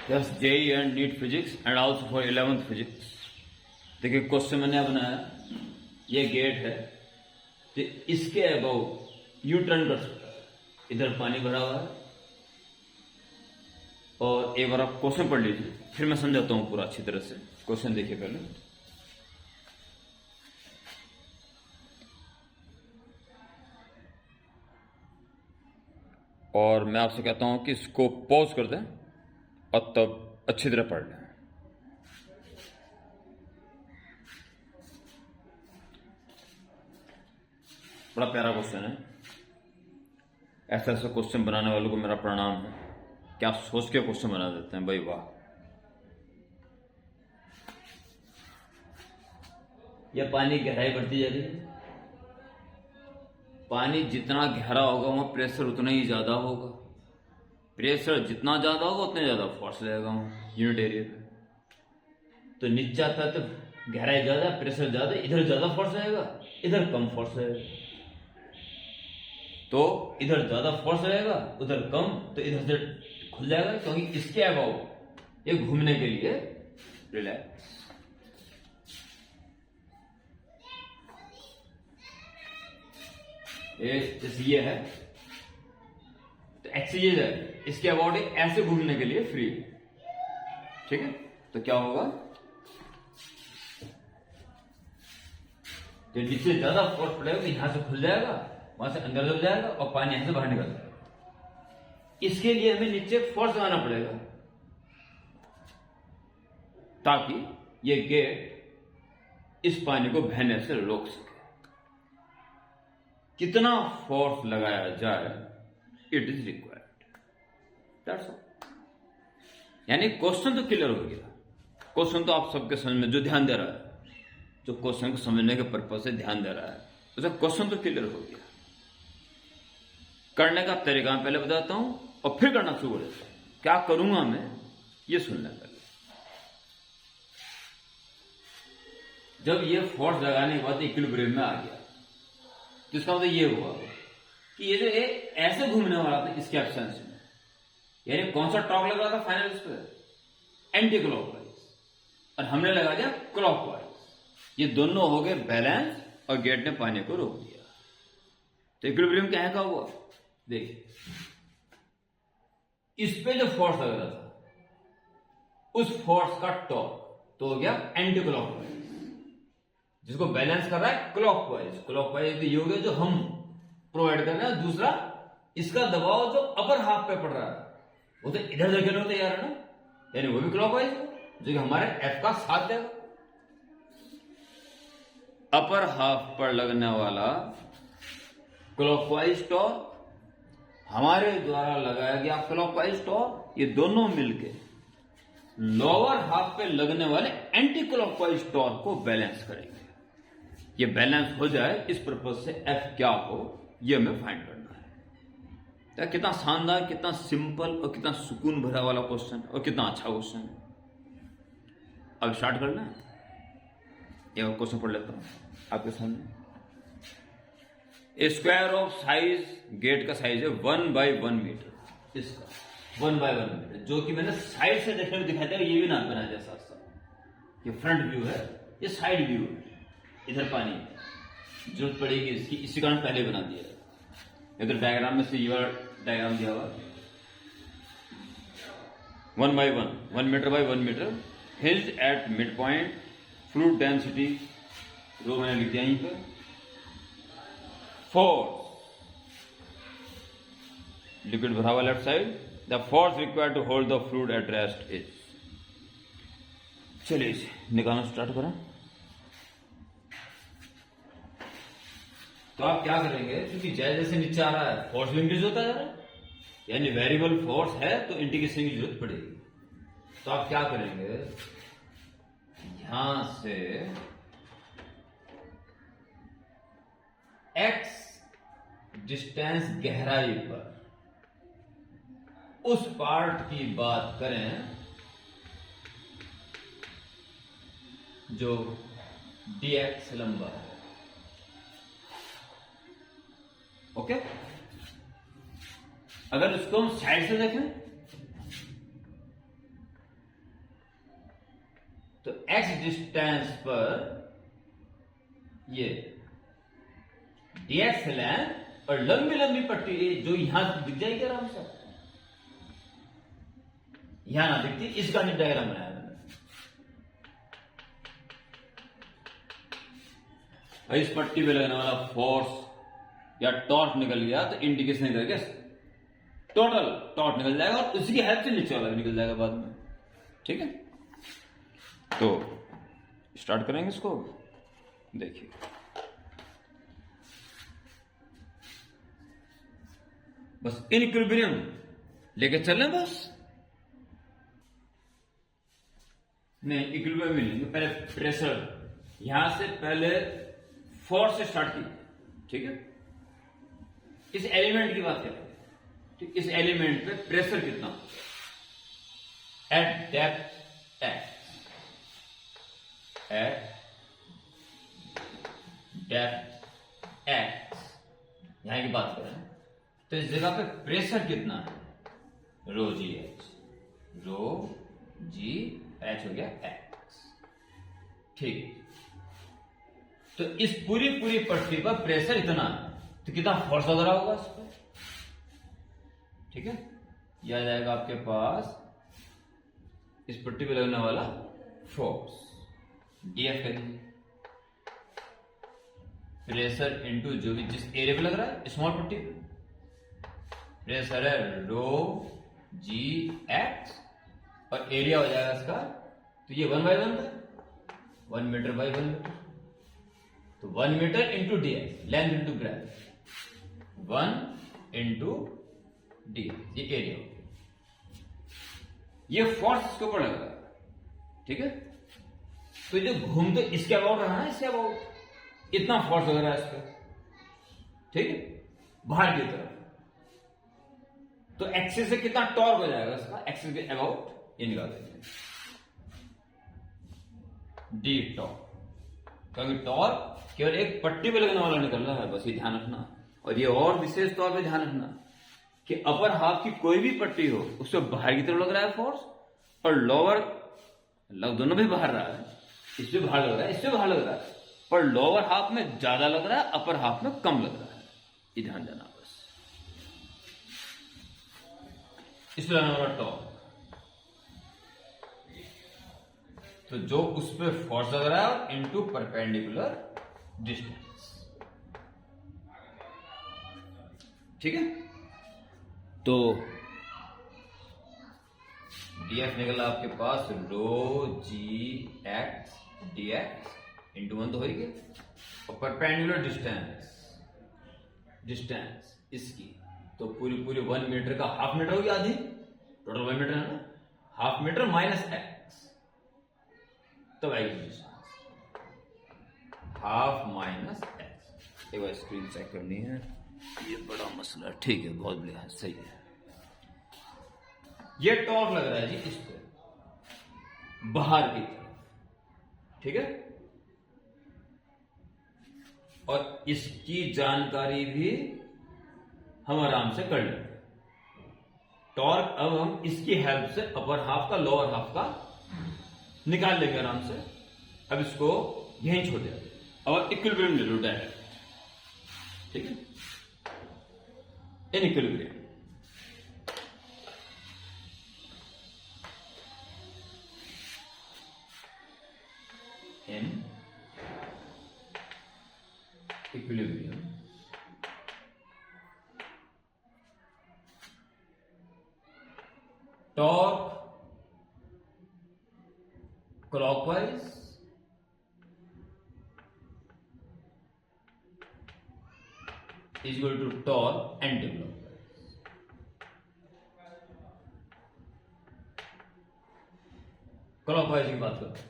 Yes, JEE and NEET physics and also for 11th physics. देखिए question मैंने बनाया, ये गेट है तो इसके अबाउ यू टर्न कर सकता है। इधर पानी भरा हुआ है और एक बार आप क्वेश्चन पढ़ लीजिए, फिर मैं समझाता हूं पूरा अच्छी तरह से। क्वेश्चन देखिए पहले। और मैं आपसे कहता हूं कि इसको पॉज कर दें और तब अच्छी तरह पढ़ लें। बड़ा प्यारा क्वेश्चन है। ऐसा ऐसा क्वेश्चन बनाने वालों को मेरा प्रणाम है। क्या आप सोच के क्वेश्चन बना देते हैं भाई, वाह। यह पानी गहराई बढ़ती जा रही है। पानी जितना गहरा होगा वहां प्रेशर उतना ही ज्यादा होगा। प्रेशर जितना ज्यादा होगा उतने ज्यादा फोर्स लगेगा वहां यूनिट एरिया पे। तो नीचे आता है तो गहराई ज्यादा, प्रेशर ज्यादा, इधर ज्यादा फोर्स लगेगा, इधर कम फोर्स लगेगा। तो इधर ज्यादा फोर्स रहेगा, उधर कम, तो इधर से खुल जाएगा क्योंकि इसके अबाउ ये घूमने के लिए रिलैक्स। ये है तो एक्सीज है, इसके अबाउट ऐसे घूमने के लिए फ्री। ठीक है, तो क्या होगा, तो नीचे ज्यादा फोर्स पड़ेगा तो यहां से खुल जाएगा, वहां से अंदर जब जाएगा और पानी यहां से बाहर निकल जाएगा। इसके लिए हमें नीचे फोर्स लगाना पड़ेगा ताकि ये गेट इस पानी को बहने से रोक सके। कितना फोर्स लगाया जाए, it is required, that's all. यानी क्वेश्चन तो क्लियर हो गया। क्वेश्चन तो आप सबके समझ में, जो ध्यान दे रहा है, जो क्वेश्चन को समझने के पर्पज से ध्यान दे रहा है, उसका क्वेश्चन तो क्लियर हो गया। करने का तरीका मैं पहले बताता हूं और फिर करना शुरू कर देता हूं। क्या करूंगा मैं, ये सुनना पहले। जब ये फोर्स लगाने के बाद इक्विलिब्रियम में आ गया तो इसका मतलब ये हुआ कि ये जो ऐसे घूमने वाला था इसके एब्सेंस में, यानी कौन सा टॉर्क लग रहा था फाइनल इस पर, एंटी क्लॉकवाइज, और हमने लगा दिया क्लॉकवाइज। ये दोनों हो गए बैलेंस और गेट ने पानी को रोक दिया। तो इक्विलिब्रियम क्या का हुआ, देखिए इस पे जो फोर्स लग रहा था उस फोर्स का टॉर्क तो हो गया एंटी क्लॉकवाइज, जिसको बैलेंस कर रहा है क्लॉकवाइज। क्लॉकवाइज ये हो गया जो हम प्रोवाइड कर रहे हैं। दूसरा, इसका दबाव जो अपर हाफ पे पड़ रहा है वो तो इधर जगह होता तैयार है ना, यानी वो भी क्लॉकवाइज जो कि हमारे एफ का साथ देगा। अपर हाफ पर लगने वाला क्लॉकवाइज टॉर्क, हमारे द्वारा लगाया गया क्लॉकवाइज टॉर्क, ये दोनों मिलके लोअर हाफ पे लगने वाले एंटी क्लॉकवाइज टॉर्क को बैलेंस करेंगे। ये बैलेंस हो जाए, इस पर्पज से एफ क्या हो ये हमें फाइंड करना है। तो कितना शानदार, कितना सिंपल और कितना सुकून भरा वाला क्वेश्चन और कितना अच्छा क्वेश्चन है। अब स्टार्ट करना है। एक क्वेश्चन पढ़ लेता हूं आपके सामने। स्क्वायर ऑफ साइज, गेट का साइज है 1/1 मीटर। इसका 1/1 मीटर, जो कि मैंने साइड से देखने में दिखाया था, ये भी नाम बना दिया साथ साथ। ये फ्रंट व्यू है, ये साइड व्यू है। इधर पानी है, जरूरत पड़ेगी इसकी, इसी कारण पहले बना दिया। इधर डायग्राम में से ये डायग्राम दिया हुआ 1/1, 1 meter by 1 meter, held at mid point, fluid density rho मैंने लिख दिया यहीं पर। फोर्स, लिक्विड भरा हुआ left side, the force required to hold the fluid at rest is. चलिए इसे निकालना स्टार्ट करें। तो आप क्या करेंगे, क्योंकि जैसे जैसे नीचे आ रहा है फोर्स भी इंक्रीज होता जा रहा है, यानी वेरिएबल फोर्स है तो इंटीग्रेशन की जरूरत पड़ेगी। तो आप क्या करेंगे, यहां से x डिस्टेंस गहराई पर उस पार्ट की बात करें जो dx लंबा है। ओके, अगर इसको हम साइड से देखें तो x डिस्टेंस पर ये dx लेंथ और लंबी लंबी पट्टी जो यहां दिख जाएगी आराम से, यहां ना दिखती, इसका नहीं डायग्राम बनाया मैंने। इस पट्टी पे लगने वाला फोर्स या टॉर्क निकल गया तो इंडिकेशन करके टोटल टॉर्क निकल जाएगा और उसी की हेल्प से नीचे वाला भी निकल जाएगा बाद में। ठीक है, तो स्टार्ट करेंगे इसको। देखिए बस इक्विलिब्रियम लेके चल रहे बस, नहीं इक्विलिब्रियम मिलेंगे। पहले प्रेशर, यहां से पहले फोर्स से स्टार्ट की। ठीक है, इस एलिमेंट की बात करें, ठीक, इस एलिमेंट पे प्रेशर कितना eight depth x, eight depth x, यहां की बात करें तो इस जगह पे प्रेशर कितना है, रो जी एच, रो जी एच हो गया एक्स। ठीक, तो इस पूरी पूरी पट्टी पर प्रेशर इतना है तो कितना फोर्स वगैरह होगा इस पर। ठीक है, यह आ जाएगा आपके पास इस पट्टी पे लगने वाला फोर्स डीएफ कर दीजिए, प्रेशर इनटू जो भी जिस एरिया पे लग रहा है स्मॉल पट्टी पे, प्रेशर है रो जी एक्स और एरिया हो जाएगा इसका, तो ये 1/1 है, 1 मीटर बाई 1 मीटर, तो 1 meter into dx, length into breadth, 1 into d, ये एरिया हो गया। ये फोर्स इसके ऊपर लग रहा है। ठीक है, तो जो घूमते इसके अबाउट रहा है, इसके अबाउट इतना फोर्स लग रहा है इस पर। ठीक है, बाहर की तरफ, तो एक्सिस से कितना टॉर्क हो जाएगा इसका, एक्सिस के अबाउट ये निकाल देंगे डी टॉर्क, क्योंकि टॉर्क केवल एक पट्टी पे लगने वाला निकल रहा है, बस ये ध्यान रखना। और ये और विशेष तौर पे ध्यान रखना कि अपर हाफ की कोई भी पट्टी हो उससे बाहर की तरफ लग रहा है फोर्स, और लोअर दोनों भी बाहर रहा है, इससे बाहर लग रहा है, इससे बाहर लग रहा है, पर लोअर हाफ में ज्यादा लग रहा है, अपर हाफ में कम लग रहा है, ये ध्यान देना बस। इसलिए लगने वाला टॉर्क, तो जो उस पर फोर्स लग रहा है इनटू परपेंडिकुलर डिस्टेंस। ठीक है, तो डीएफ निकला आपके पास रो जी एक्स डी एक्स इंटू 1 तो हो ही गया, और परपेंडिकुलर डिस्टेंस इसकी तो पूरी 1 मीटर का हाफ मीटर होगी, आधी, टोटल 1 मीटर है ना, हाफ मीटर माइनस एक्स, तो एक्स हाफ माइनस एक्स। एक बार स्क्रीन चेक करनी है, ये बड़ा मसला। ठीक है, बहुत बढ़िया, सही है। ये टॉर्क लग रहा है जी इस पे बाहर की तरफ। ठीक है, और इसकी जानकारी भी हम आराम से कर लेंगे। टॉर्क अब हम इसकी हेल्प से अपर हाफ का लोअर हाफ का निकाल लेंगे आराम से। अब इसको यहीं छोड़ देंगे और इक्विलिब्रियम ले लो डायरेक्ट। ठीक है, in equilibrium in equilibrium torque clockwise is equal to torque anti-clockwise। Clockwise की बात करते हैं,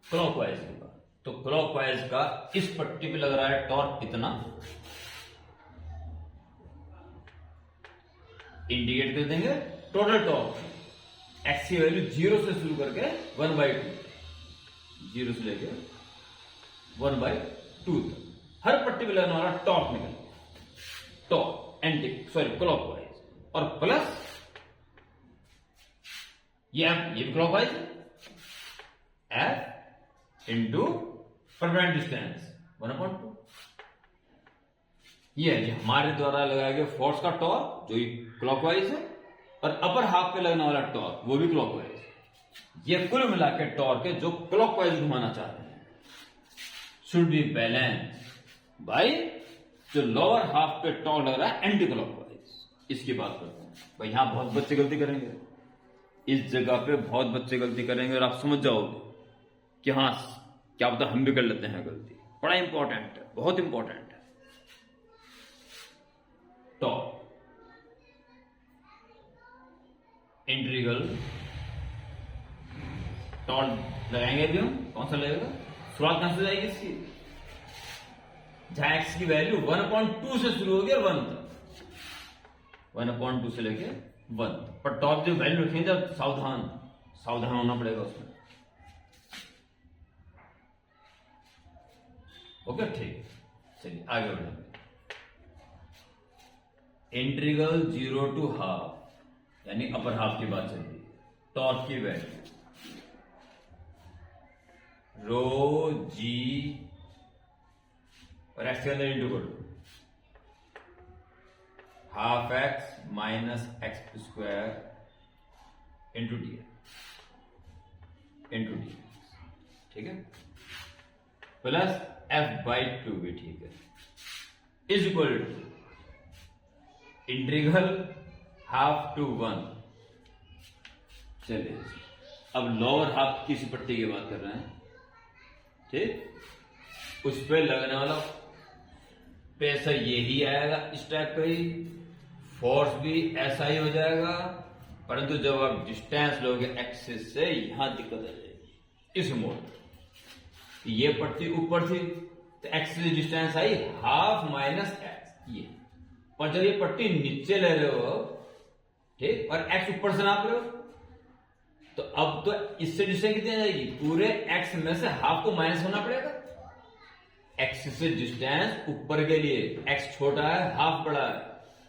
क्लॉकवाइज की बात, तो क्लॉकवाइज का इस पट्टी पे लग रहा है टॉर्क कितना, इंडिकेट कर देंगे टोटल टॉर्क, एक्स की वैल्यू 0 से शुरू करके 1/2, 0 से लेके 1/2 तक हर पट्टी पे लगने वाला टॉर्क निकल, टॉर्क एंटी क्लॉकवाइज, और प्लस ये भी clockwise F into perpendicular distance 1/2। ये है जी हमारे द्वारा लगाया गया फोर्स का टॉर्क जो क्लॉकवाइज है, और अपर हाफ पे लगने वाला टॉर्क वो भी क्लॉकवाइज है। ये कुल मिला के टॉर्क है जो क्लॉकवाइज घुमाना चाह रहे हैं शुड बी बैलेंस बाय जो लोअर हाफ पे टॉर्क लग रहा है एंटी क्लॉकवाइज। इसकी बात करते हैं भाई, यहां बहुत बच्चे गलती करेंगे, इस जगह पे बहुत बच्चे गलती करेंगे और आप समझ जाओगे कि हाँ क्या पता हम भी कर लेते हैं गलती। बड़ा इंपॉर्टेंट है, बहुत इंपॉर्टेंट है। टॉर्क इंटीग्रल टॉर्क लगाएंगे अभी हम, कौन सा लगेगा, शुरुआत कहां से जाएगी इसकी, जहां एक्स की वैल्यू 1/2 से शुरू होगी और 1 तक, 1/2 से लेके 1 तक। पर टॉर्क जो वैल्यू रखेंगे जब सावधान होना पड़ेगा उसमें। ओके ठीक, चलिए आगे बढ़ेंगे। इंटीग्रल 0 to हाफ यानी अपर हाफ की बात चल रही है। टॉर्क की वैल्यू रो जी और एक्स के अंदर इंटू कर दो, half x minus x square into d ठीक है, प्लस f/2 भी ठीक है, is equal to integral half to 1। चलिए अब लोअर हाफ की पट्टी की बात कर रहे हैं, ठीक, उस पे लगने वाला प्रेशर यही आएगा, इस टाइप का ही, फोर्स भी ऐसा ही हो जाएगा, परंतु जब आप डिस्टेंस लोगे एक्सिस से यहां दिक्कत आ जाएगी इस मोड। ये पट्टी ऊपर थी तो एक्सिस डिस्टेंस आई हाफ माइनस एक्स, ये, और जब ये पट्टी नीचे ले रहे हो, ठीक, और एक्स ऊपर से नाप रहे हो, तो अब तो इससे डिस्टेंस कितनी आ जाएगी, पूरे एक्स में से हाफ को माइनस होना पड़ेगा। एक्स से डिस्टेंस ऊपर के लिए एक्स छोटा है, हाफ बड़ा है,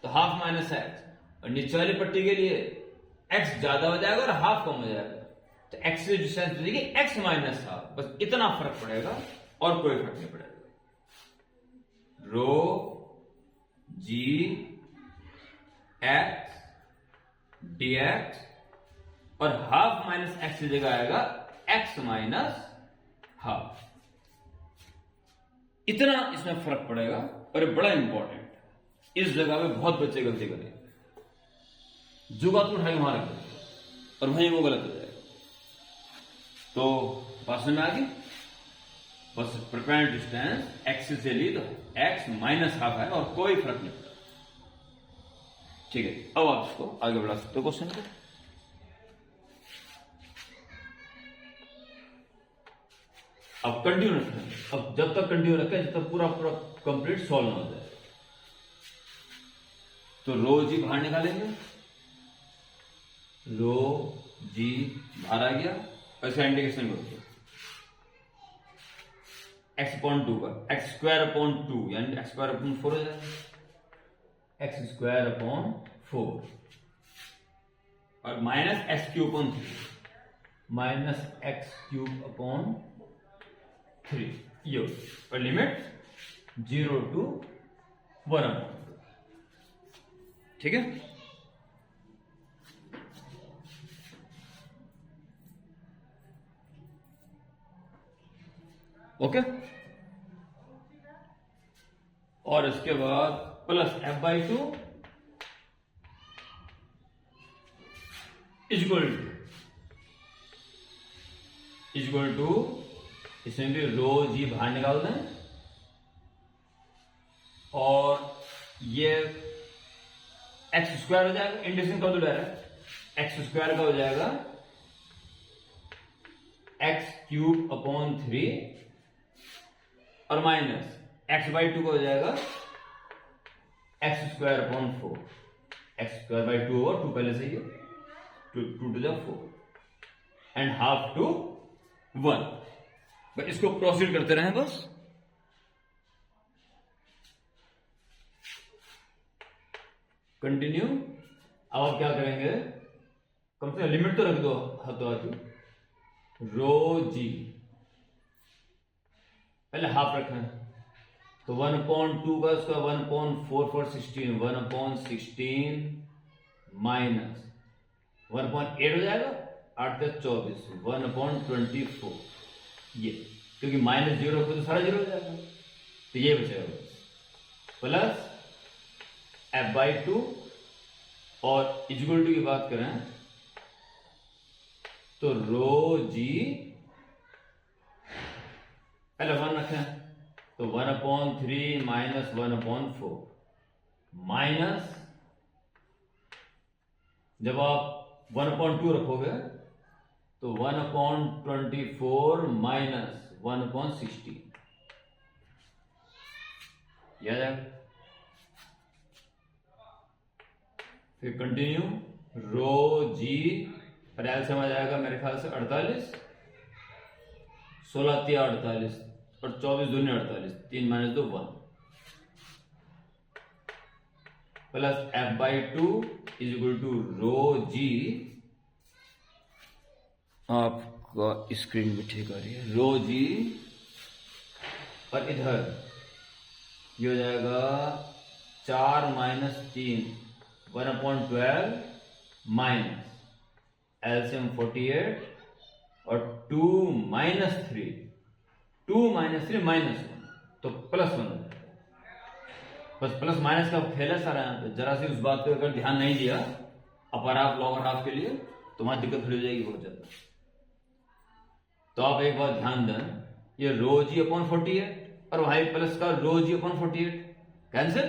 तो हाफ माइनस एक्स, और नीचे वाली पट्टी के लिए एक्स ज्यादा हो जाएगा और हाफ कम हो जाएगा, तो एक्स से डिस्टेंस हो जाएगी एक्स माइनस हाफ। बस इतना फर्क पड़ेगा और कोई फर्क नहीं पड़ेगा। रो जी एक्स डी एक्स और हाफ माइनस एक्स की जगह आएगा एक्स माइनस हाफ। इतना इसमें फर्क पड़ेगा और ये बड़ा इंपॉर्टेंट है। इस जगह पे बहुत बच्चे गलती करेंगे, जो बात उठाई वहां रख देंगे और वहीं वो गलत हो जाएगा। तो बात समझ में आ गई, बस परपेंडिकुलर डिस्टेंस एक्स से ली तो एक्स माइनस हाफ है और कोई फर्क नहीं पड़ता। ठीक है, अब आप इसको आगे बढ़ा सकते हो क्वेश्चन को। अब कंटिन्यू रखें, अब जब तक कंटिन्यू रखें जब तक पूरा कंप्लीट सॉल्व ना हो जाए। तो रो जी बाहर निकालेंगे, रो जी बाहर आ गया, ऐसा इंडिकेशन करते x/2 का एक्स स्क्वायर अपॉन 2 यानी एक्स स्क्वायर अपॉन 4 हो जाएगा, एक्स स्क्वायर अपॉन 4 और minus x cube upon 3 minus x cube upon 3 ये, और लिमिट 0 to 1/2। ठीक है, ओके। और इसके बाद प्लस f/2 इक्वल टू इसमें भी रो जी बाहर निकाल दें और ये एक्स स्क्वायर हो जाएगा, इंडिकेशन कर दो डायरेक्ट, एक्स स्क्वायर का हो जाएगा एक्स क्यूब अपॉन 3 और माइनस x/2 का हो जाएगा x square upon 4, x square by 2 और 2 पहले से ही है, 2 to the 4 and half to 1। इसको प्रोसीड करते रहें बस। कंटिन्यू। अब आप क्या करेंगे, कम से कम लिमिट तो रख दो हाथों हाथी, रो जी, पहले हाफ रखें तो 1/2 का स्क्वायर 1/4 4 16 1/16 माइनस 1/8 हो जाएगा 8 + 24 1/24 ये, क्योंकि माइनस 0 रखो तो सारा 0 हो जाएगा, तो ये बचेगा प्लस f/2 और इक्वल टू की बात करें तो रो जी, पहले 1 रखें तो 1/3 माइनस 1/4 माइनस, जब आप 1/2 रखोगे तो 1/24 माइनस 1/16 याद है। फिर कंटिन्यू रो जी, पर एल समझ आएगा मेरे ख्याल से 48, 16 × 48 और 24 दूनी 48, 3 - 2 1 प्लस f/2 = रो जी, आपका स्क्रीन भी ठीक आ रही है, रो जी, और इधर ये हो जाएगा 4 - 3 1/12 माइनस एलसीएम 48 और 2 - 3 2 - 3 -1 तो +1, बस प्लस माइनस का खेल है सारा यहाँ पे। जरा सी उस बात पे अगर ध्यान नहीं दिया अपर हाफ लोअर हाफ के लिए तो वहां दिक्कत खड़ी हो जाएगी बहुत ज्यादा। तो आप एक बात ध्यान दें, ये रो जी अपॉन 48 और वहां प्लस का रो जी अपॉन 48 कैंसिल,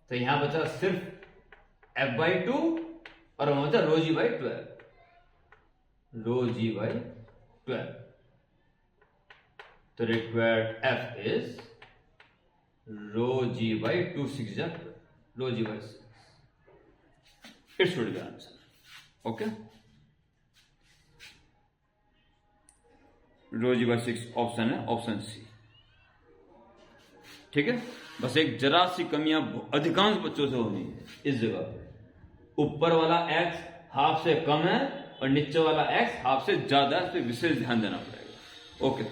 तो यहां बचा सिर्फ f/2 और वहां बचा रो g/12, रो g/12। तो required f is rho g/2 6 rho g/6, it should be answer. Okay, rho g/6 option है, ऑप्शन सी, ठीक है। बस एक जरा सी कमियां अधिकांश बच्चों से होनी है इस जगह पे, ऊपर वाला x हाफ से कम है और नीचे वाला x हाफ से ज्यादा है, इस पर विशेष ध्यान देना पड़ेगा। ओके।